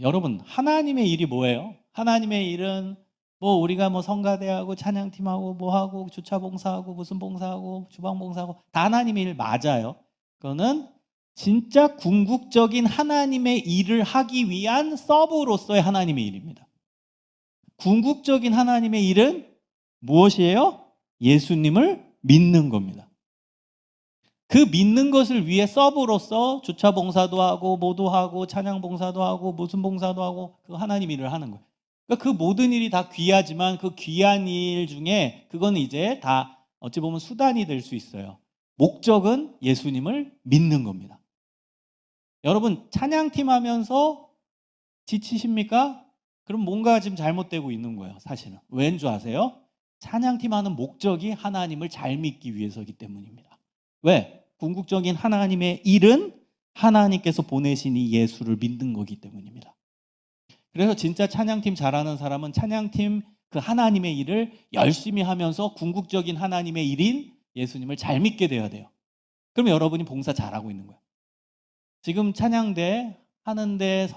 여러분, 하나님의 일이 뭐예요? 하나님의 일은 뭐 우리가 뭐 성가대하고 찬양팀하고 뭐하고 주차 봉사하고 무슨 봉사하고 주방 봉사하고 다 하나님의 일 맞아요. 그거는 진짜 궁극적인 하나님의 일을 하기 위한 서브로서의 하나님의 일입니다. 궁극적인 하나님의 일은 무엇이에요? 예수님을 믿는 겁니다. 그 믿는 것을 위해 서브로서 주차 봉사도 하고 뭐도 하고 찬양 봉사도 하고 무슨 봉사도 하고 그 하나님 일을 하는 거예요. 그러니까 그 모든 일이 다 귀하지만 그 귀한 일 중에 그건 이제 다 어찌 보면 수단이 될 수 있어요. 목적은 예수님을 믿는 겁니다. 여러분, 찬양팀 하면서 지치십니까? 그럼 뭔가 지금 잘못되고 있는 거예요, 사실은. 왠 줄 아세요? 찬양팀 하는 목적이 하나님을 잘 믿기 위해서이기 때문입니다. 왜? 궁극적인 하나님의 일은 하나님께서 보내신 이 예수를 믿는 거기 때문입니다. 그래서 진짜 찬양팀 잘하는 사람은 찬양팀 그 하나님의 일을 열심히 하면서 궁극적인 하나님의 일인 예수님을 잘 믿게 돼야 돼요. 그러면 여러분이 봉사 잘하고 있는 거예요. 지금 찬양대 하는데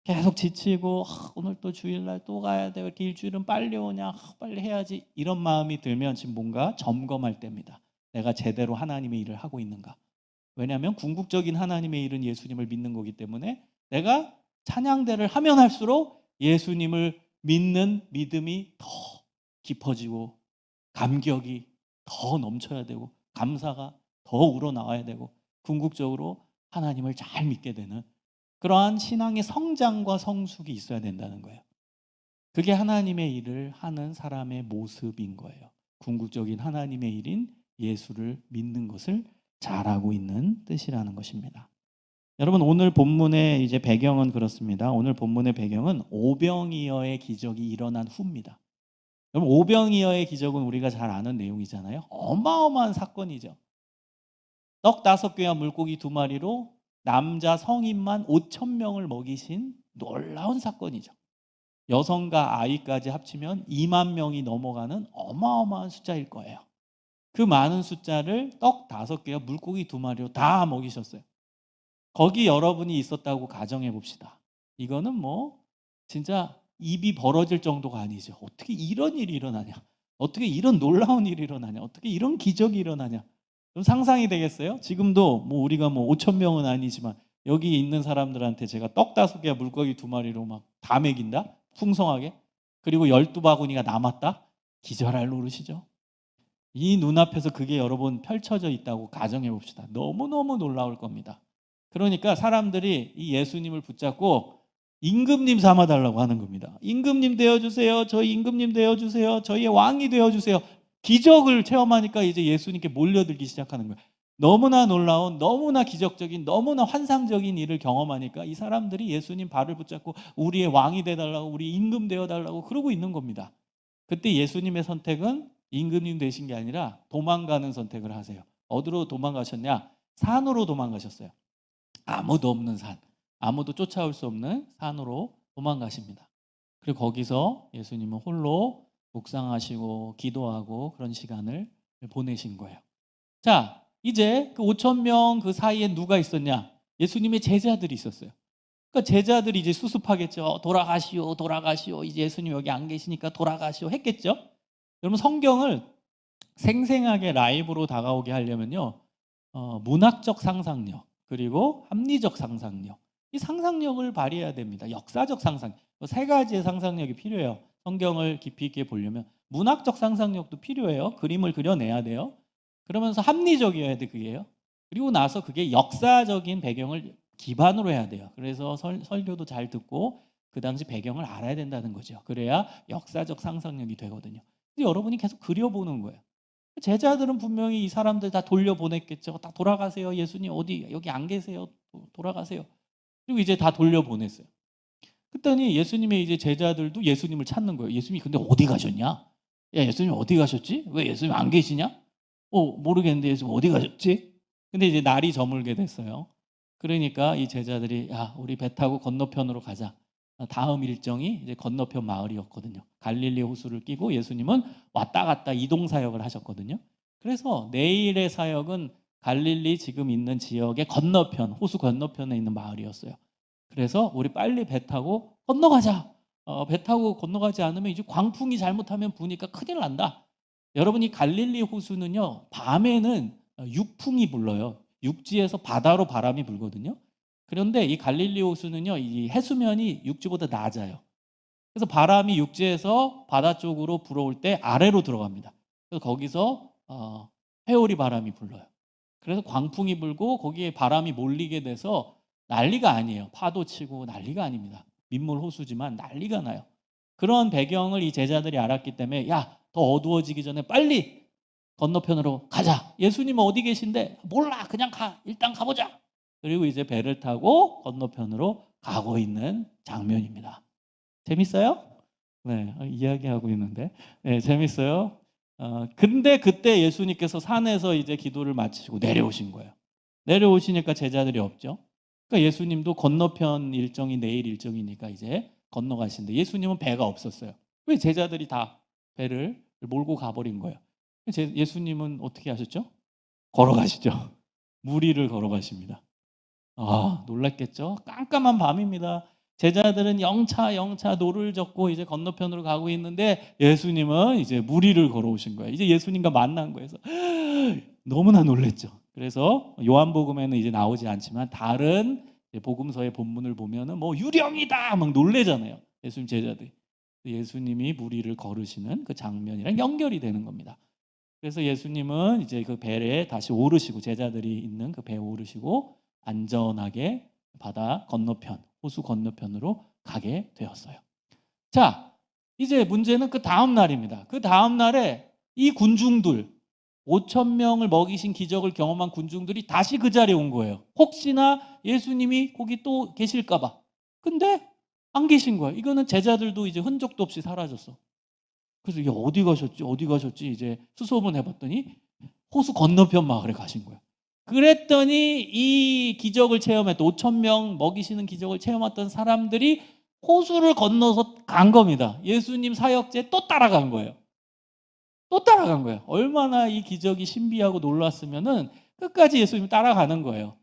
계속 지치고 오늘 또 주일날 또 가야 돼. 왜 이렇게 일주일은 빨리 오냐. 빨리 해야지. 이런 마음이 들면 지금 뭔가 점검할 때입니다. 내가 제대로 하나님의 일을 하고 있는가. 왜냐하면 궁극적인 하나님의 일은 예수님을 믿는 거기 때문에 내가 찬양대를 하면 할수록 예수님을 믿는 믿음이 더 깊어지고 감격이 더 넘쳐야 되고 감사가 더 우러나와야 되고 궁극적으로 하나님을 잘 믿게 되는 그러한 신앙의 성장과 성숙이 있어야 된다는 거예요. 그게 하나님의 일을 하는 사람의 모습인 거예요. 궁극적인 하나님의 일인 예수를 믿는 것을 잘하고 있는 뜻이라는 것입니다. 여러분, 오늘 본문의 이제 배경은 그렇습니다. 오늘 본문의 배경은 오병이어의 기적이 일어난 후입니다. 여러분, 오병이어의 기적은 우리가 잘 아는 내용이잖아요. 어마어마한 사건이죠. 떡 5개와 물고기 2마리로 남자 성인만 5,000명을 먹이신 놀라운 사건이죠. 여성과 아이까지 합치면 2만 명이 넘어가는 어마어마한 숫자일 거예요. 그 많은 숫자를 떡 5개와 물고기 2마리로 다 먹이셨어요. 거기 여러분이 있었다고 가정해 봅시다. 이거는 뭐 진짜 입이 벌어질 정도가 아니죠. 어떻게 이런 일이 일어나냐? 어떻게 이런 놀라운 일이 일어나냐? 어떻게 이런 기적이 일어나냐? 좀 상상이 되겠어요? 지금도 뭐 우리가 뭐 5천 명은 아니지만 여기 있는 사람들한테 제가 떡 5개와 물고기 2마리로 막 다 먹인다? 풍성하게? 그리고 12바구니가 남았다? 기절할 노릇이죠. 이 눈앞에서 그게 여러분 펼쳐져 있다고 가정해 봅시다. 너무너무 놀라울 겁니다. 그러니까 사람들이 이 예수님을 붙잡고 임금님 삼아달라고 하는 겁니다. 임금님 되어주세요. 저희 임금님 되어주세요. 저희의 왕이 되어주세요. 기적을 체험하니까 이제 예수님께 몰려들기 시작하는 거예요. 너무나 놀라운, 너무나 기적적인, 너무나 환상적인 일을 경험하니까 이 사람들이 예수님 발을 붙잡고 우리의 왕이 되어달라고, 우리 임금 되어달라고 그러고 있는 겁니다. 그때 예수님의 선택은 임금님 되신 게 아니라 도망가는 선택을 하세요. 어디로 도망가셨냐? 산으로 도망가셨어요. 아무도 없는 산, 아무도 쫓아올 수 없는 산으로 도망가십니다. 그리고 거기서 예수님은 홀로 묵상하시고 기도하고 그런 시간을 보내신 거예요. 자, 이제 그 5,000명 그 사이에 누가 있었냐? 예수님의 제자들이 있었어요. 그러니까 제자들이 이제 수습하겠죠. 돌아가시오, 돌아가시오. 이제 예수님 여기 안 계시니까 돌아가시오 했겠죠. 여러분, 성경을 생생하게 라이브로 다가오게 하려면요, 문학적 상상력 그리고 합리적 상상력, 이 상상력을 발휘해야 됩니다. 역사적 상상, 3가지의 상상력이 필요해요. 성경을 깊이 있게 보려면 문학적 상상력도 필요해요. 그림을 그려내야 돼요. 그러면서 합리적이어야 돼, 그게요. 그리고 나서 그게 역사적인 배경을 기반으로 해야 돼요. 그래서 설교도 잘 듣고 그 당시 배경을 알아야 된다는 거죠. 그래야 역사적 상상력이 되거든요. 근데 여러분이 계속 그려보는 거예요. 제자들은 분명히 이 사람들 다 돌려보냈겠죠. 다 돌아가세요. 예수님 어디 여기 안 계세요. 돌아가세요. 그리고 이제 다 돌려보냈어요. 그랬더니 예수님의 이제 제자들도 예수님을 찾는 거예요. 예수님이 근데 어디 가셨냐? 야, 예수님 어디 가셨지? 왜 예수님 안 계시냐? 모르겠는데 예수님 어디 가셨지? 근데 이제 날이 저물게 됐어요. 그러니까 이 제자들이 야, 우리 배 타고 건너편으로 가자. 다음 일정이 이제 건너편 마을이었거든요. 갈릴리 호수를 끼고 예수님은 왔다 갔다 이동 사역을 하셨거든요. 그래서 내일의 사역은 갈릴리 지금 있는 지역의 건너편, 호수 건너편에 있는 마을이었어요. 그래서 우리 빨리 배 타고 건너가자. 배 타고 건너가지 않으면 이제 광풍이 잘못하면 부니까 큰일 난다. 여러분, 이 갈릴리 호수는요, 밤에는 육풍이 불어요. 육지에서 바다로 바람이 불거든요. 그런데 이 갈릴리 호수는요, 이 해수면이 육지보다 낮아요. 그래서 바람이 육지에서 바다 쪽으로 불어올 때 아래로 들어갑니다. 그래서 거기서 회오리 바람이 불러요. 그래서 광풍이 불고 거기에 바람이 몰리게 돼서 난리가 아니에요. 파도 치고 난리가 아닙니다. 민물 호수지만 난리가 나요. 그런 배경을 이 제자들이 알았기 때문에 야, 더 어두워지기 전에 빨리 건너편으로 가자. 예수님은 어디 계신데? 몰라. 그냥 가. 일단 가보자. 그리고 이제 배를 타고 건너편으로 가고 있는 장면입니다. 재밌어요? 네, 이야기하고 있는데. 네, 재밌어요. 근데 그때 예수님께서 산에서 이제 기도를 마치시고 내려오신 거예요. 내려오시니까 제자들이 없죠. 그러니까 예수님도 건너편 일정이 내일 일정이니까 이제 건너가신데 예수님은 배가 없었어요. 왜 제자들이 다 배를 몰고 가버린 거예요? 예수님은 어떻게 하셨죠? 걸어가시죠. 무리를 걸어가십니다. 놀랐겠죠? 깜깜한 밤입니다. 제자들은 영차 노를 젓고 이제 건너편으로 가고 있는데 예수님은 이제 무리를 걸어오신 거예요. 이제 예수님과 만난 거예요. 너무나 놀랬죠. 그래서 요한복음에는 이제 나오지 않지만 다른 복음서의 본문을 보면은 뭐 유령이다 막 놀래잖아요. 예수님 제자들이. 예수님이 무리를 걸으시는 그 장면이랑 연결이 되는 겁니다. 그래서 예수님은 이제 그 배에 다시 오르시고 제자들이 있는 그 배에 오르시고 안전하게 바다 건너편, 호수 건너편으로 가게 되었어요. 자, 이제 문제는 그 다음 날입니다. 그 다음 날에 이 군중들 5천 명을 먹이신 기적을 경험한 군중들이 다시 그 자리에 온 거예요. 혹시나 예수님이 거기 또 계실까 봐. 근데 안 계신 거예요. 이거는 제자들도 이제 흔적도 없이 사라졌어. 그래서 이게 어디 가셨지 이제 수소문 해봤더니 호수 건너편 마을에 가신 거예요. 그랬더니 이 기적을 체험했던 5천 명 먹이시는 기적을 체험했던 사람들이 호수를 건너서 간 겁니다. 예수님 사역제 또 따라간 거예요. 또 따라간 거예요. 얼마나 이 기적이 신비하고 놀랐으면은 끝까지 예수님 따라가는 거예요.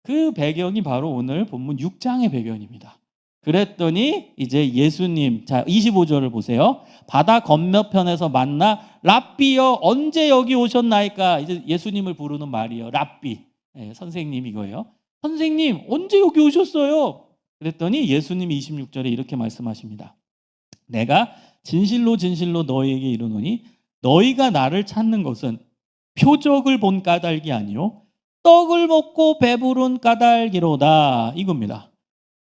그 배경이 바로 오늘 본문 6장의 배경입니다. 그랬더니 이제 예수님, 자 25절을 보세요. 바다 건너편에서 만나 랍비여 언제 여기 오셨나이까? 이제 예수님을 부르는 말이에요. 랍비, 선생님 이거예요. 선생님 언제 여기 오셨어요? 그랬더니 예수님이 26절에 이렇게 말씀하십니다. 내가 진실로 너희에게 이르노니 너희가 나를 찾는 것은 표적을 본 까닭이 아니요 떡을 먹고 배부른 까닭이로다, 이겁니다.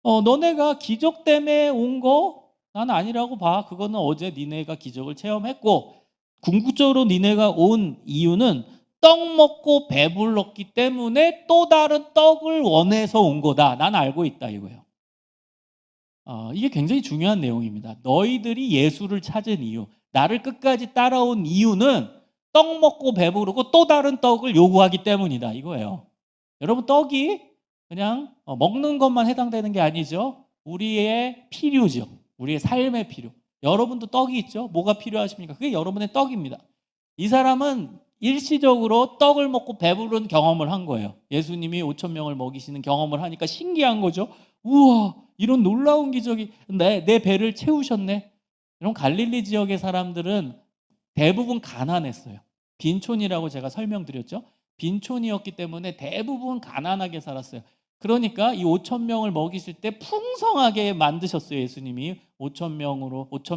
너네가 기적 때문에 온 거 나는 아니라고 봐. 그거는 어제 니네가 기적을 체험했고 궁극적으로 니네가 온 이유는 떡 먹고 배불렀기 때문에 또 다른 떡을 원해서 온 거다. 난 알고 있다 이거예요. 이게 굉장히 중요한 내용입니다. 너희들이 예수를 찾은 이유, 나를 끝까지 따라온 이유는 떡 먹고 배부르고 또 다른 떡을 요구하기 때문이다 이거예요. 여러분, 떡이 그냥 먹는 것만 해당되는 게 아니죠. 우리의 필요죠. 우리의 삶의 필요. 여러분도 떡이 있죠. 뭐가 필요하십니까? 그게 여러분의 떡입니다. 이 사람은 일시적으로 떡을 먹고 배부른 경험을 한 거예요. 예수님이 5천 명을 먹이시는 경험을 하니까 신기한 거죠. 우와, 이런 놀라운 기적이 내 배를 채우셨네. 이런 갈릴리 지역의 사람들은 대부분 가난했어요. 빈촌이라고 제가 설명드렸죠. 빈촌이었기 때문에 대부분 가난하게 살았어요. 그러니까 이 5천 명을 먹이실 때 풍성하게 만드셨어요. 예수님이 5천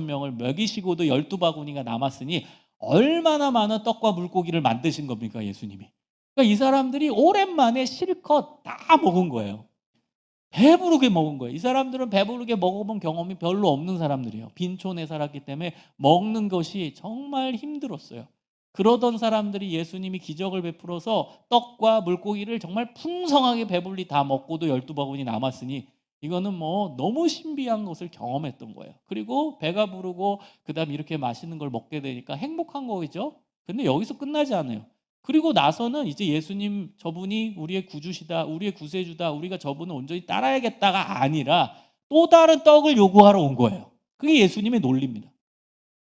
명을 먹이시고도 12바구니가 남았으니 얼마나 많은 떡과 물고기를 만드신 겁니까, 예수님이. 그러니까 이 사람들이 오랜만에 실컷 다 먹은 거예요. 배부르게 먹은 거예요. 이 사람들은 배부르게 먹어본 경험이 별로 없는 사람들이에요. 빈촌에 살았기 때문에 먹는 것이 정말 힘들었어요. 그러던 사람들이 예수님이 기적을 베풀어서 떡과 물고기를 정말 풍성하게 배불리 다 먹고도 12바구니 남았으니 이거는 뭐 너무 신비한 것을 경험했던 거예요. 그리고 배가 부르고 그다음 이렇게 맛있는 걸 먹게 되니까 행복한 거겠죠. 근데 여기서 끝나지 않아요. 그리고 나서는 이제 예수님 저분이 우리의 구주시다, 우리의 구세주다, 우리가 저분을 온전히 따라야겠다가 아니라 또 다른 떡을 요구하러 온 거예요. 그게 예수님의 논리입니다.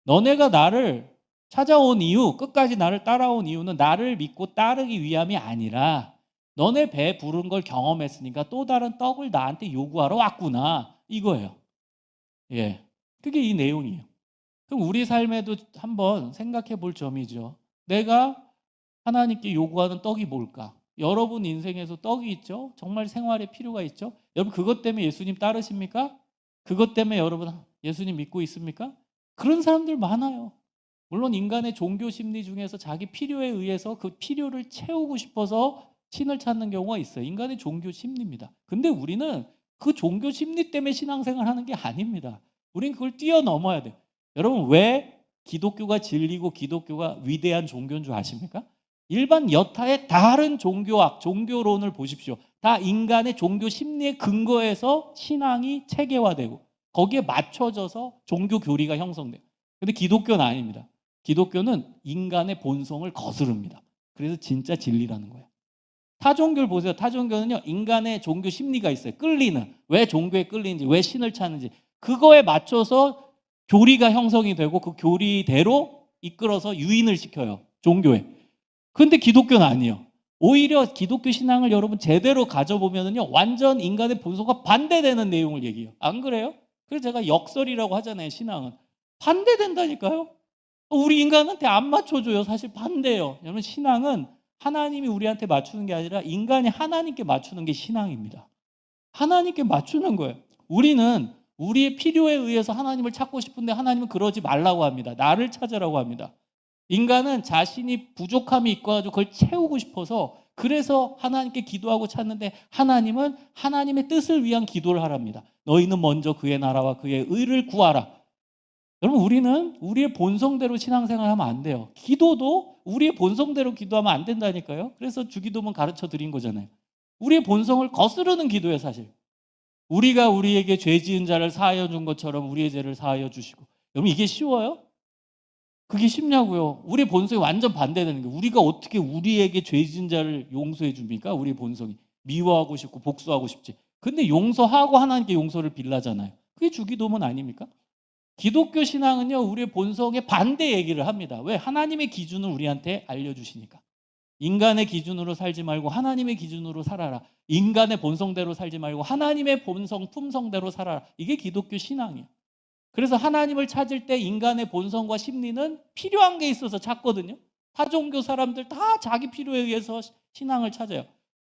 너네가 나를 찾아온 이유, 끝까지 나를 따라온 이유는 나를 믿고 따르기 위함이 아니라 너네 배 부른 걸 경험했으니까 또 다른 떡을 나한테 요구하러 왔구나, 이거예요. 예, 그게 이 내용이에요. 그럼 우리 삶에도 한번 생각해 볼 점이죠. 내가 하나님께 요구하는 떡이 뭘까? 여러분 인생에서 떡이 있죠? 정말 생활에 필요가 있죠? 여러분 그것 때문에 예수님 따르십니까? 그것 때문에 여러분 예수님 믿고 있습니까? 그런 사람들 많아요. 물론 인간의 종교 심리 중에서 자기 필요에 의해서 그 필요를 채우고 싶어서 신을 찾는 경우가 있어요. 인간의 종교 심리입니다. 근데 우리는 그 종교 심리 때문에 신앙생활 하는 게 아닙니다. 우린 그걸 뛰어넘어야 돼요. 여러분 왜 기독교가 진리고 기독교가 위대한 종교인 줄 아십니까? 일반 여타의 다른 종교학, 종교론을 보십시오. 다 인간의 종교 심리에 근거해서 신앙이 체계화되고 거기에 맞춰져서 종교 교리가 형성돼요. 근데 기독교는 아닙니다. 기독교는 인간의 본성을 거스릅니다. 그래서 진짜 진리라는 거예요. 타종교를 보세요. 타종교는요, 인간의 종교 심리가 있어요. 끌리는. 왜 종교에 끌리는지, 왜 신을 찾는지. 그거에 맞춰서 교리가 형성이 되고 그 교리대로 이끌어서 유인을 시켜요. 종교에. 근데 기독교는 아니에요. 오히려 기독교 신앙을 여러분 제대로 가져보면요, 완전 인간의 본성과 반대되는 내용을 얘기해요. 안 그래요? 그래서 제가 역설이라고 하잖아요. 신앙은. 반대된다니까요. 우리 인간한테 안 맞춰줘요. 사실 반대예요. 여러분 신앙은 하나님이 우리한테 맞추는 게 아니라 인간이 하나님께 맞추는 게 신앙입니다. 하나님께 맞추는 거예요. 우리는 우리의 필요에 의해서 하나님을 찾고 싶은데 하나님은 그러지 말라고 합니다. 나를 찾으라고 합니다. 인간은 자신이 부족함이 있고 그걸 채우고 싶어서 그래서 하나님께 기도하고 찾는데 하나님은 하나님의 뜻을 위한 기도를 하랍니다. 너희는 먼저 그의 나라와 그의 의를 구하라. 여러분 우리는 우리의 본성대로 신앙생활하면 안 돼요. 기도도 우리의 본성대로 기도하면 안 된다니까요. 그래서 주기도문 가르쳐 드린 거잖아요. 우리의 본성을 거스르는 기도예요. 사실 우리가 우리에게 죄 지은 자를 사하여 준 것처럼 우리의 죄를 사하여 주시고. 여러분 이게 쉬워요? 그게 쉽냐고요. 우리의 본성이 완전 반대되는 거예요. 우리가 어떻게 우리에게 죄 지은 자를 용서해 줍니까? 우리의 본성이 미워하고 싶고 복수하고 싶지. 근데 용서하고 하나님께 용서를 빌라잖아요. 그게 주기도문 아닙니까? 기독교 신앙은요, 우리의 본성에 반대 얘기를 합니다. 왜? 하나님의 기준을 우리한테 알려주시니까. 인간의 기준으로 살지 말고 하나님의 기준으로 살아라. 인간의 본성대로 살지 말고 하나님의 본성, 품성대로 살아라. 이게 기독교 신앙이에요. 그래서 하나님을 찾을 때 인간의 본성과 심리는 필요한 게 있어서 찾거든요. 타종교 사람들 다 자기 필요에 의해서 신앙을 찾아요.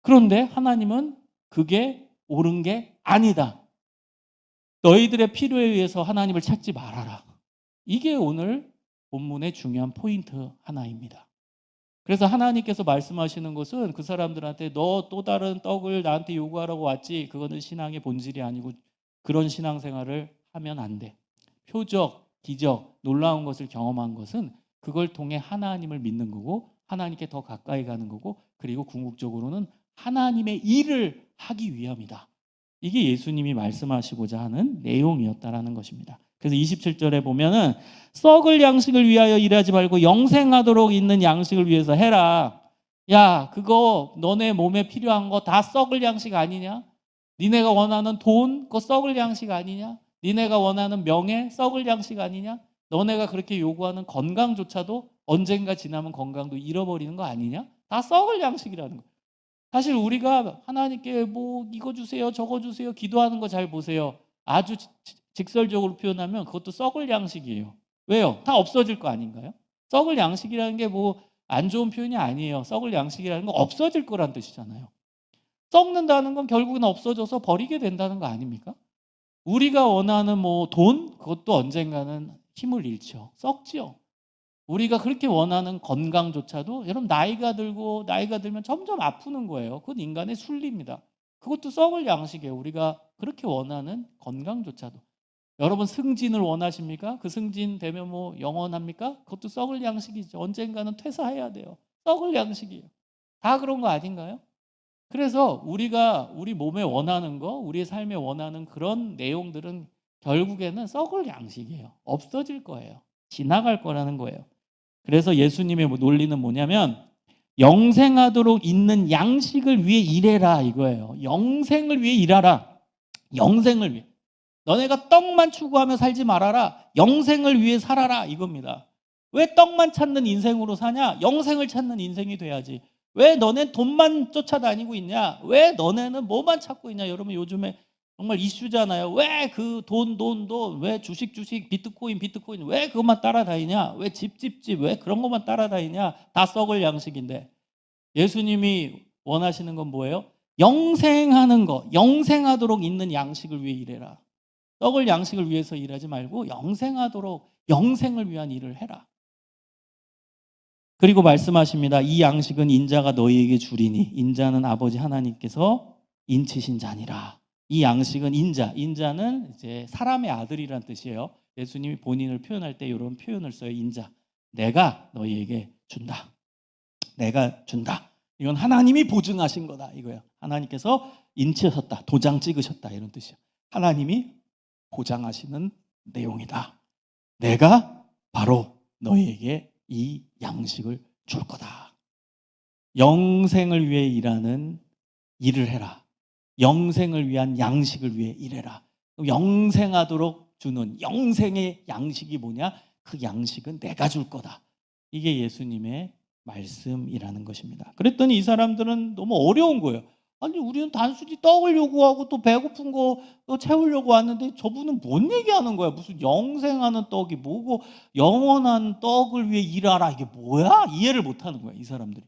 그런데 하나님은 그게 옳은 게 아니다. 너희들의 필요에 의해서 하나님을 찾지 말아라. 이게 오늘 본문의 중요한 포인트 하나입니다. 그래서 하나님께서 말씀하시는 것은 그 사람들한테 너 또 다른 떡을 나한테 요구하라고 왔지, 그거는 신앙의 본질이 아니고 그런 신앙생활을 하면 안 돼. 표적, 기적, 놀라운 것을 경험한 것은 그걸 통해 하나님을 믿는 거고 하나님께 더 가까이 가는 거고 그리고 궁극적으로는 하나님의 일을 하기 위함이다. 이게 예수님이 말씀하시고자 하는 내용이었다라는 것입니다. 그래서 27절에 보면은 썩을 양식을 위하여 일하지 말고 영생하도록 있는 양식을 위해서 해라. 야, 그거 너네 몸에 필요한 거 다 썩을 양식 아니냐? 니네가 원하는 돈, 그거 썩을 양식 아니냐? 니네가 원하는 명예, 썩을 양식 아니냐? 너네가 그렇게 요구하는 건강조차도 언젠가 지나면 건강도 잃어버리는 거 아니냐? 다 썩을 양식이라는 거. 사실 우리가 하나님께 뭐 이거 주세요, 저거 주세요 기도하는 거 잘 보세요. 아주 직설적으로 표현하면 그것도 썩을 양식이에요. 왜요? 다 없어질 거 아닌가요? 썩을 양식이라는 게 뭐 안 좋은 표현이 아니에요. 썩을 양식이라는 건 없어질 거란 뜻이잖아요. 썩는다는 건 결국은 없어져서 버리게 된다는 거 아닙니까? 우리가 원하는 뭐 돈, 그것도 언젠가는 힘을 잃죠. 썩지요. 우리가 그렇게 원하는 건강조차도 여러분 나이가 들면 점점 아프는 거예요. 그건 인간의 순리입니다. 그것도 썩을 양식이에요. 우리가 그렇게 원하는 건강조차도. 여러분 승진을 원하십니까? 그 승진 되면 뭐 영원합니까? 그것도 썩을 양식이죠. 언젠가는 퇴사해야 돼요. 썩을 양식이에요. 다 그런 거 아닌가요? 그래서 우리가 우리 몸에 원하는 거, 우리의 삶에 원하는 그런 내용들은 결국에는 썩을 양식이에요. 없어질 거예요. 지나갈 거라는 거예요. 그래서 예수님의 논리는 뭐냐면 영생하도록 있는 양식을 위해 일해라 이거예요. 영생을 위해 일하라. 영생을 위해. 너네가 떡만 추구하며 살지 말아라. 영생을 위해 살아라 이겁니다. 왜 떡만 찾는 인생으로 사냐? 영생을 찾는 인생이 돼야지. 왜 너네 돈만 쫓아다니고 있냐? 왜 너네는 뭐만 찾고 있냐? 여러분 요즘에 정말 이슈잖아요. 왜 그 돈, 왜 주식, 비트코인, 왜 그것만 따라다니냐? 왜 집, 왜 그런 것만 따라다니냐? 다 썩을 양식인데. 예수님이 원하시는 건 뭐예요? 영생하는 거, 영생하도록 있는 양식을 위해 일해라. 썩을 양식을 위해서 일하지 말고 영생하도록 영생을 위한 일을 해라. 그리고 말씀하십니다. 이 양식은 인자가 너희에게 주리니 인자는 아버지 하나님께서 인치신 자니라. 이 양식은 인자는 이제 사람의 아들이란 뜻이에요. 예수님이 본인을 표현할 때 이런 표현을 써요. 인자. 내가 너희에게 준다. 내가 준다. 이건 하나님이 보증하신 거다 이거예요. 하나님께서 인치하셨다. 도장 찍으셨다 이런 뜻이에요. 하나님이 보장하시는 내용이다. 내가 바로 너희에게 이 양식을 줄 거다. 영생을 위해 일하는 일을 해라. 영생을 위한 양식을 위해 일해라. 영생하도록 주는 영생의 양식이 뭐냐? 그 양식은 내가 줄 거다. 이게 예수님의 말씀이라는 것입니다. 그랬더니 이 사람들은 너무 어려운 거예요. 아니 우리는 단순히 떡을 요구하고 또 배고픈 거 채우려고 왔는데 저분은 뭔 얘기하는 거야? 무슨 영생하는 떡이 뭐고 영원한 떡을 위해 일하라 이게 뭐야? 이해를 못하는 거야 이 사람들이.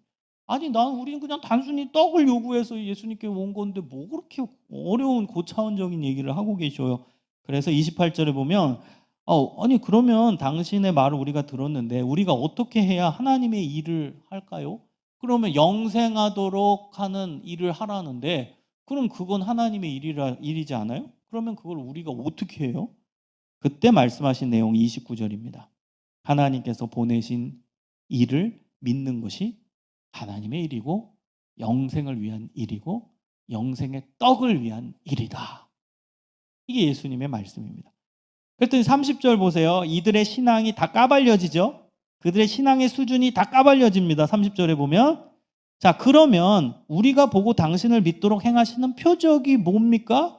아니 우리는 그냥 단순히 떡을 요구해서 예수님께 온 건데 뭐 그렇게 어려운 고차원적인 얘기를 하고 계셔요. 그래서 28절에 보면 아니 그러면 당신의 말을 우리가 들었는데 우리가 어떻게 해야 하나님의 일을 할까요? 그러면 영생하도록 하는 일을 하라는데 그럼 그건 하나님의 일이지 않아요? 그러면 그걸 우리가 어떻게 해요? 그때 말씀하신 내용이 29절입니다. 하나님께서 보내신 일을 믿는 것이 하나님의 일이고 영생을 위한 일이고 영생의 떡을 위한 일이다. 이게 예수님의 말씀입니다. 그랬더니 30절 보세요. 이들의 신앙이 다 까발려지죠. 그들의 신앙의 수준이 다 까발려집니다. 30절에 보면 자 그러면 우리가 보고 당신을 믿도록 행하시는 표적이 뭡니까?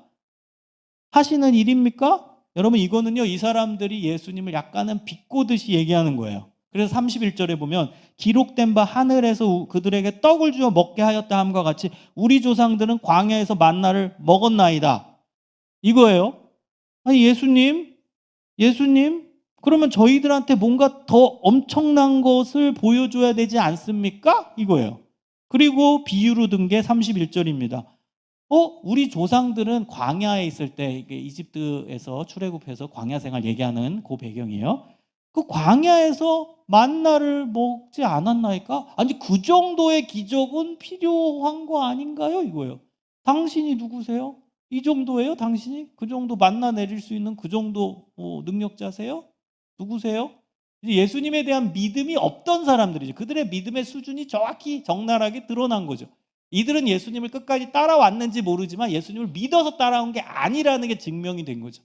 하시는 일입니까? 여러분 이거는요 이 사람들이 예수님을 약간은 비꼬듯이 얘기하는 거예요. 그래서 31절에 보면 기록된 바 하늘에서 그들에게 떡을 주어 먹게 하였다 함과 같이 우리 조상들은 광야에서 만나를 먹었나이다. 이거예요. 아니 예수님 그러면 저희들한테 뭔가 더 엄청난 것을 보여줘야 되지 않습니까? 이거예요. 그리고 비유로 든 게 31절입니다. 우리 조상들은 광야에 있을 때 이게 이집트에서 출애굽해서 광야 생활 얘기하는 그 배경이에요. 그 광야에서 만나를 먹지 않았나이까? 아니 그 정도의 기적은 필요한 거 아닌가요? 이거예요. 당신이 누구세요? 이 정도예요? 당신이? 그 정도 만나 내릴 수 있는 그 정도 능력자세요? 누구세요? 예수님에 대한 믿음이 없던 사람들이죠. 그들의 믿음의 수준이 정확히 적나라하게 드러난 거죠. 이들은 예수님을 끝까지 따라왔는지 모르지만 예수님을 믿어서 따라온 게 아니라는 게 증명이 된 거죠.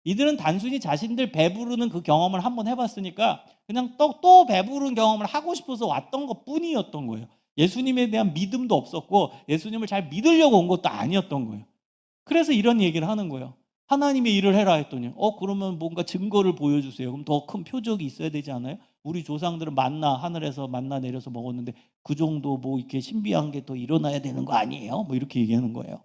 이들은 단순히 자신들 배부르는 그 경험을 한번 해봤으니까 그냥 또 배부른 경험을 하고 싶어서 왔던 것 뿐이었던 거예요. 예수님에 대한 믿음도 없었고 예수님을 잘 믿으려고 온 것도 아니었던 거예요. 그래서 이런 얘기를 하는 거예요. 하나님의 일을 해라 했더니 그러면 뭔가 증거를 보여주세요. 그럼 더 큰 표적이 있어야 되지 않아요? 우리 조상들은 하늘에서 만나 내려서 먹었는데 그 정도 뭐 이렇게 신비한 게 더 일어나야 되는 거 아니에요? 뭐 이렇게 얘기하는 거예요.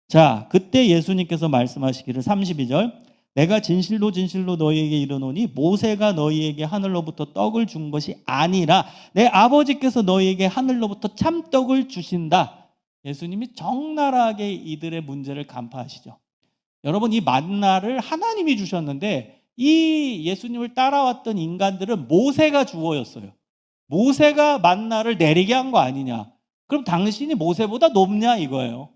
자, 그때 예수님께서 말씀하시기를 32절 내가 진실로 너희에게 이르노니 모세가 너희에게 하늘로부터 떡을 준 것이 아니라 내 아버지께서 너희에게 하늘로부터 참떡을 주신다. 예수님이 적나라하게 이들의 문제를 간파하시죠. 여러분 이 만나를 하나님이 주셨는데 이 예수님을 따라왔던 인간들은 모세가 주어였어요. 모세가 만나를 내리게 한 거 아니냐. 그럼 당신이 모세보다 높냐 이거예요.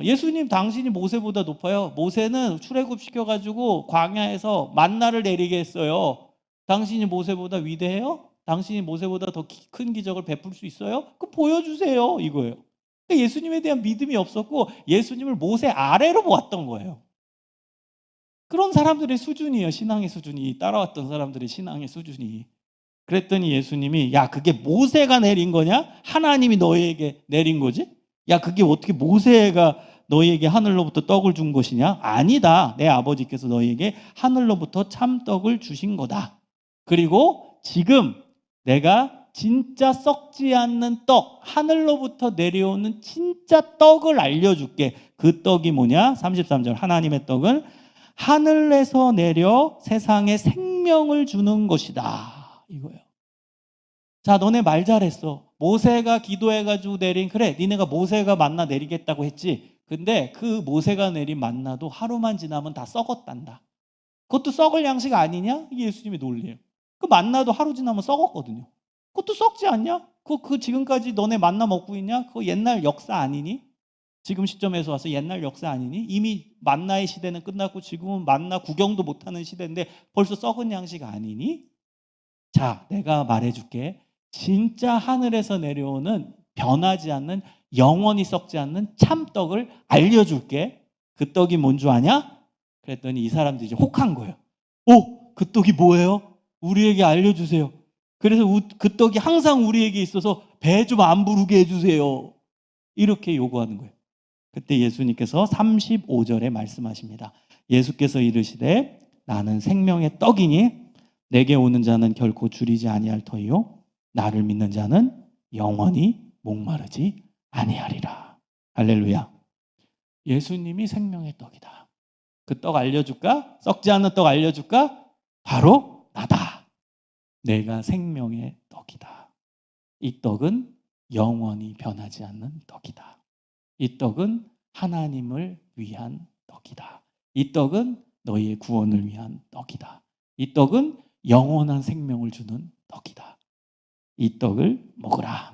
예수님 당신이 모세보다 높아요. 모세는 출애굽시켜가지고 광야에서 만나를 내리게 했어요. 당신이 모세보다 위대해요? 당신이 모세보다 더 큰 기적을 베풀 수 있어요? 그럼 보여주세요 이거예요. 예수님에 대한 믿음이 없었고 예수님을 모세 아래로 보았던 거예요. 그런 사람들의 수준이에요. 신앙의 수준이. 따라왔던 사람들의 신앙의 수준이. 그랬더니 예수님이 야 그게 모세가 내린 거냐? 하나님이 너희에게 내린 거지? 야 그게 어떻게 모세가 너희에게 하늘로부터 떡을 준 것이냐? 아니다. 내 아버지께서 너희에게 하늘로부터 참떡을 주신 거다. 그리고 지금 내가 진짜 썩지 않는 떡, 하늘로부터 내려오는 진짜 떡을 알려줄게. 그 떡이 뭐냐? 33절, 하나님의 떡은 하늘에서 내려 세상에 생명을 주는 것이다, 이거예요. 자, 너네 말 잘했어. 모세가 기도해가지고 내린, 그래, 니네가 모세가 만나 내리겠다고 했지. 근데 그 모세가 내린 만나도 하루만 지나면 다 썩었단다. 그것도 썩을 양식 아니냐? 이게 예수님의 논리예요. 그 만나도 하루 지나면 썩었거든요. 그것도 썩지 않냐? 그 지금까지 너네 만나 먹고 있냐? 그거 옛날 역사 아니니? 지금 시점에서 와서 옛날 역사 아니니? 이미 만나의 시대는 끝났고 지금은 만나 구경도 못하는 시대인데 벌써 썩은 양식 아니니? 자, 내가 말해줄게. 진짜 하늘에서 내려오는 변하지 않는, 영원히 썩지 않는 참떡을 알려줄게. 그 떡이 뭔 줄 아냐? 그랬더니 이 사람들이 이제 혹한 거예요. 오, 그 떡이 뭐예요? 우리에게 알려주세요. 그래서 그 떡이 항상 우리에게 있어서 배 좀 안 부르게 해주세요. 이렇게 요구하는 거예요. 그때 예수님께서 35절에 말씀하십니다. 예수께서 이르시되 나는 생명의 떡이니 내게 오는 자는 결코 줄이지 아니할 터이요 나를 믿는 자는 영원히 목마르지 아니하리라. 할렐루야. 예수님이 생명의 떡이다. 그 떡 알려줄까? 썩지 않는 떡 알려줄까? 바로 나다. 내가 생명의 떡이다. 이 떡은 영원히 변하지 않는 떡이다. 이 떡은 하나님을 위한 떡이다. 이 떡은 너희의 구원을 위한 떡이다. 이 떡은 영원한 생명을 주는 떡이다. 이 떡을 먹으라.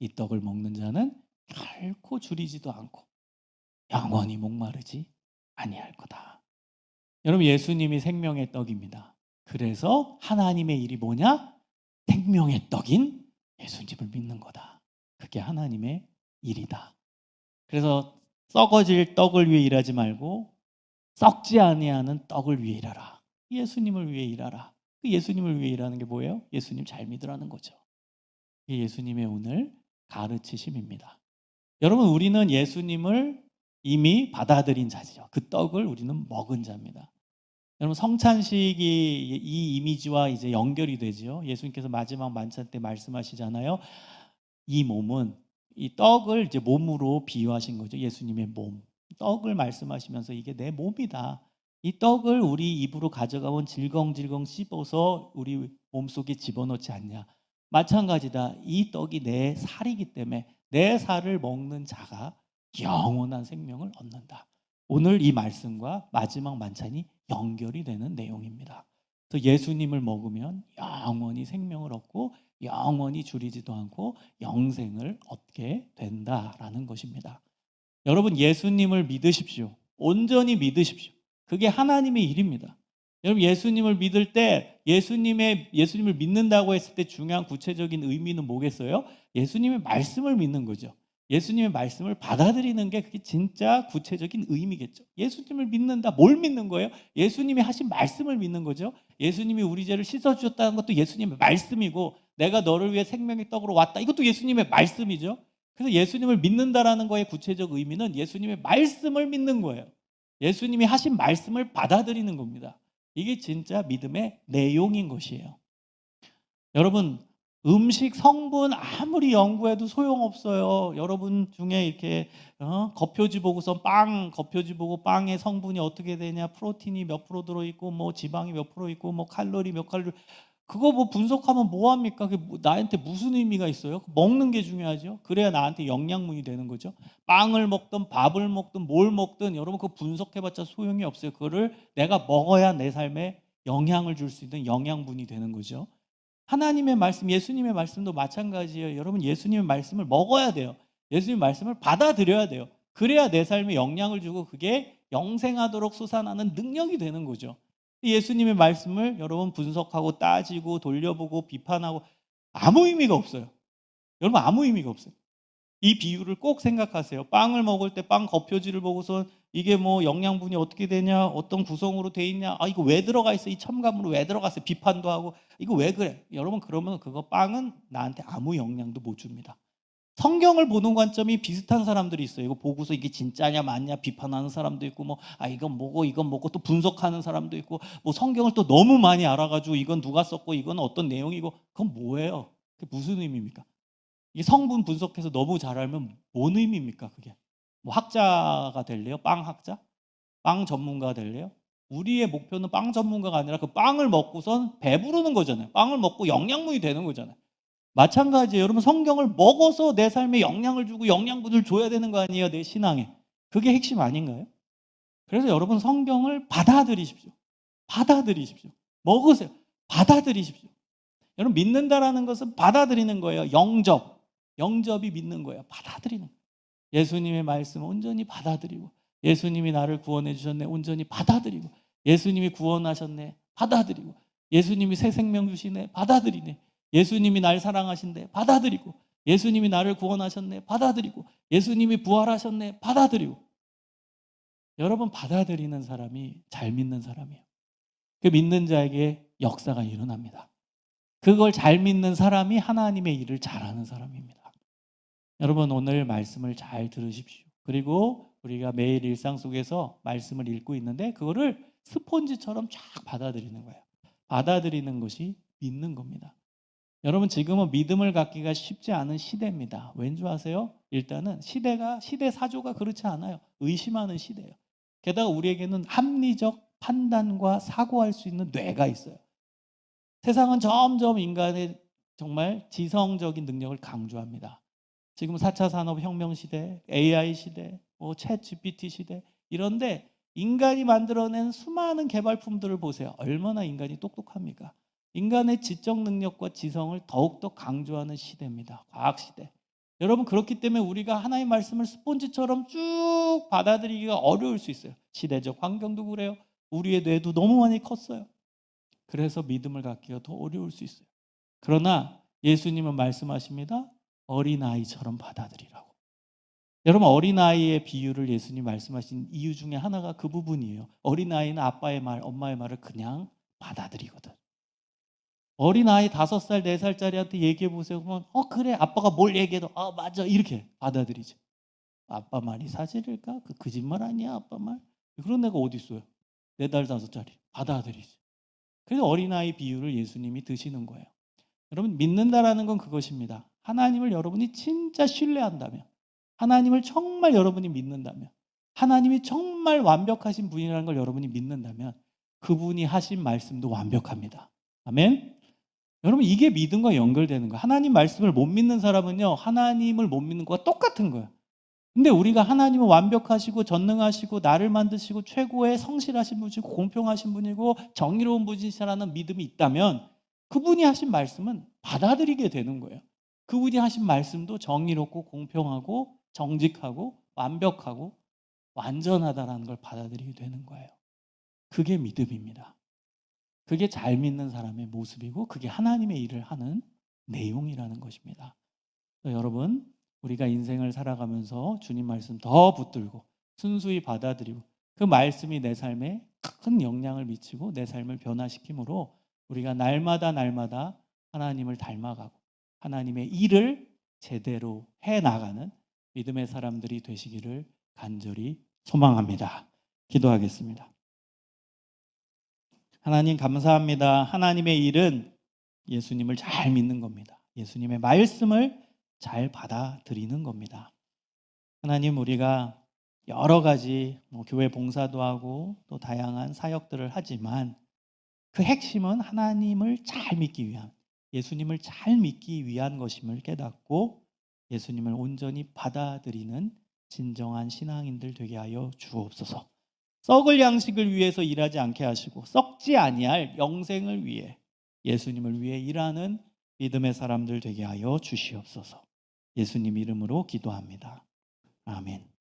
이 떡을 먹는 자는 결코 줄이지도 않고 영원히 목마르지 아니할 거다. 여러분, 예수님이 생명의 떡입니다. 그래서 하나님의 일이 뭐냐? 생명의 떡인 예수님을 믿는 거다. 그게 하나님의 일이다. 그래서 썩어질 떡을 위해 일하지 말고 썩지 아니하는 떡을 위해 일하라. 예수님을 위해 일하라. 그 예수님을 위해 일하는 게 뭐예요? 예수님 잘 믿으라는 거죠. 이게 예수님의 오늘 가르치심입니다. 여러분, 우리는 예수님을 이미 받아들인 자죠. 그 떡을 우리는 먹은 자입니다. 여러분, 성찬식이 이 이미지와 이제 연결이 되죠. 예수님께서 마지막 만찬 때 말씀하시잖아요. 이 몸은, 이 떡을 이제 몸으로 비유하신 거죠. 예수님의 몸. 떡을 말씀하시면서 이게 내 몸이다. 이 떡을 우리 입으로 가져가면 질겅질겅 씹어서 우리 몸속에 집어넣지 않냐. 마찬가지다. 이 떡이 내 살이기 때문에 내 살을 먹는 자가 영원한 생명을 얻는다. 오늘 이 말씀과 마지막 만찬이 연결이 되는 내용입니다. 그래서 예수님을 먹으면 영원히 생명을 얻고 영원히 줄이지도 않고 영생을 얻게 된다라는 것입니다. 여러분, 예수님을 믿으십시오. 온전히 믿으십시오. 그게 하나님의 일입니다. 여러분, 예수님을 믿을 때 예수님을 믿는다고 했을 때 중요한 구체적인 의미는 뭐겠어요? 예수님의 말씀을 믿는 거죠. 예수님의 말씀을 받아들이는 게 그게 진짜 구체적인 의미겠죠. 예수님을 믿는다. 뭘 믿는 거예요? 예수님이 하신 말씀을 믿는 거죠. 예수님이 우리 죄를 씻어주셨다는 것도 예수님의 말씀이고, 내가 너를 위해 생명의 떡으로 왔다. 이것도 예수님의 말씀이죠. 그래서 예수님을 믿는다라는 거의 구체적 의미는 예수님의 말씀을 믿는 거예요. 예수님이 하신 말씀을 받아들이는 겁니다. 이게 진짜 믿음의 내용인 것이에요. 여러분, 음식 성분 아무리 연구해도 소용없어요. 여러분 중에 이렇게 겉표지 보고서 겉표지 보고 빵의 성분이 어떻게 되냐, 프로틴이 몇 프로 들어있고 뭐 지방이 몇 프로 있고 뭐 칼로리 몇 칼로리, 그거 뭐 분석하면 뭐합니까? 그게 나한테 무슨 의미가 있어요? 먹는 게 중요하죠. 그래야 나한테 영양분이 되는 거죠. 빵을 먹든 밥을 먹든 뭘 먹든 여러분 그거 분석해봤자 소용이 없어요. 그거를 내가 먹어야 내 삶에 영향을 줄 수 있는 영양분이 되는 거죠. 하나님의 말씀, 예수님의 말씀도 마찬가지예요. 여러분, 예수님의 말씀을 먹어야 돼요. 예수님의 말씀을 받아들여야 돼요. 그래야 내 삶에 영향을 주고 그게 영생하도록 솟아나는 능력이 되는 거죠. 예수님의 말씀을 여러분 분석하고 따지고 돌려보고 비판하고 아무 의미가 없어요. 여러분, 아무 의미가 없어요. 이 비유를 꼭 생각하세요. 빵을 먹을 때 빵 겉표지를 보고서 이게 뭐 영양분이 어떻게 되냐, 어떤 구성으로 돼 있냐, 이거 왜 들어가 있어, 이 첨가물은 왜 들어갔어, 비판도 하고 이거 왜 그래. 여러분, 그러면 그거 빵은 나한테 아무 영향도 못 줍니다. 성경을 보는 관점이 비슷한 사람들이 있어요. 이거 보고서 이게 진짜냐 맞냐 비판하는 사람도 있고 이건 뭐고 또 분석하는 사람도 있고 성경을 또 너무 많이 알아가지고 이건 누가 썼고 이건 어떤 내용이고 그건 뭐예요? 그게 무슨 의미입니까? 이 성분 분석해서 너무 잘 알면 뭔 의미입니까? 그게 학자가 될래요? 빵 학자? 빵 전문가가 될래요? 우리의 목표는 빵 전문가가 아니라 그 빵을 먹고선 배부르는 거잖아요. 빵을 먹고 영양분이 되는 거잖아요. 마찬가지예요. 여러분 성경을 먹어서 내 삶에 영향을 주고 영양분을 줘야 되는 거 아니에요? 내 신앙에. 그게 핵심 아닌가요? 그래서 여러분 성경을 받아들이십시오. 받아들이십시오. 먹으세요. 받아들이십시오. 여러분 믿는다라는 것은 받아들이는 거예요. 영접이 믿는 거예요. 받아들이는 거예요. 예수님의 말씀을 온전히 받아들이고 예수님이 나를 구원해 주셨네 온전히 받아들이고 예수님이 구원하셨네 받아들이고 예수님이 새 생명 주시네 받아들이네 예수님이 날 사랑하신대 받아들이고 예수님이 나를 구원하셨네 받아들이고 예수님이 부활하셨네 받아들이고 여러분 받아들이는 사람이 잘 믿는 사람이에요. 그 믿는 자에게 역사가 일어납니다. 그걸 잘 믿는 사람이 하나님의 일을 잘하는 사람입니다. 여러분 오늘 말씀을 잘 들으십시오. 그리고 우리가 매일 일상 속에서 말씀을 읽고 있는데 그거를 스폰지처럼 쫙 받아들이는 거예요. 받아들이는 것이 믿는 겁니다. 여러분 지금은 믿음을 갖기가 쉽지 않은 시대입니다. 왠지 아세요? 일단은 시대 사조가 그렇지 않아요. 의심하는 시대예요. 게다가 우리에게는 합리적 판단과 사고할 수 있는 뇌가 있어요. 세상은 점점 인간의 정말 지성적인 능력을 강조합니다. 지금 4차 산업혁명 시대, AI 시대, 챗 GPT 시대 이런데 인간이 만들어낸 수많은 개발품들을 보세요. 얼마나 인간이 똑똑합니까? 인간의 지적 능력과 지성을 더욱더 강조하는 시대입니다. 과학시대. 여러분 그렇기 때문에 우리가 하나님의 말씀을 스폰지처럼 쭉 받아들이기가 어려울 수 있어요. 시대적 환경도 그래요. 우리의 뇌도 너무 많이 컸어요. 그래서 믿음을 갖기가 더 어려울 수 있어요. 그러나 예수님은 말씀하십니다. 어린아이처럼 받아들이라고. 여러분 어린아이의 비유를 예수님 말씀하신 이유 중에 하나가 그 부분이에요. 어린아이는 아빠의 말, 엄마의 말을 그냥 받아들이거든. 어린아이 5살, 4살짜리한테 얘기해 보세요. 그러면 그래 아빠가 뭘 얘기해도 맞아 이렇게 받아들이죠. 아빠 말이 사실일까? 그 거짓말 아니야 아빠 말? 그런 애가 어디 있어요? 4달 5살짜리 받아들이죠. 그래서 어린아이 비유를 예수님이 드시는 거예요. 여러분 믿는다라는 건 그것입니다. 하나님을 여러분이 진짜 신뢰한다면 하나님을 정말 여러분이 믿는다면 하나님이 정말 완벽하신 분이라는 걸 여러분이 믿는다면 그분이 하신 말씀도 완벽합니다. 아멘. 여러분 이게 믿음과 연결되는 거예요. 하나님 말씀을 못 믿는 사람은요 하나님을 못 믿는 거와 똑같은 거예요. 근데 우리가 하나님은 완벽하시고 전능하시고 나를 만드시고 최고의 성실하신 분이고 공평하신 분이고 정의로운 분이시라는 믿음이 있다면 그분이 하신 말씀은 받아들이게 되는 거예요. 그분이 하신 말씀도 정의롭고 공평하고 정직하고 완벽하고 완전하다라는 걸 받아들이게 되는 거예요. 그게 믿음입니다. 그게 잘 믿는 사람의 모습이고 그게 하나님의 일을 하는 내용이라는 것입니다. 여러분 우리가 인생을 살아가면서 주님 말씀 더 붙들고 순수히 받아들이고 그 말씀이 내 삶에 큰 영향을 미치고 내 삶을 변화시키므로 우리가 날마다 하나님을 닮아가고 하나님의 일을 제대로 해나가는 믿음의 사람들이 되시기를 간절히 소망합니다. 기도하겠습니다. 하나님 감사합니다. 하나님의 일은 예수님을 잘 믿는 겁니다. 예수님의 말씀을 잘 받아들이는 겁니다. 하나님 우리가 여러 가지 교회 봉사도 하고 또 다양한 사역들을 하지만 그 핵심은 하나님을 잘 믿기 위한 예수님을 잘 믿기 위한 것임을 깨닫고 예수님을 온전히 받아들이는 진정한 신앙인들 되게 하여 주옵소서. 썩을 양식을 위해서 일하지 않게 하시고 썩지 아니할 영생을 위해 예수님을 위해 일하는 믿음의 사람들 되게 하여 주시옵소서. 예수님 이름으로 기도합니다. 아멘.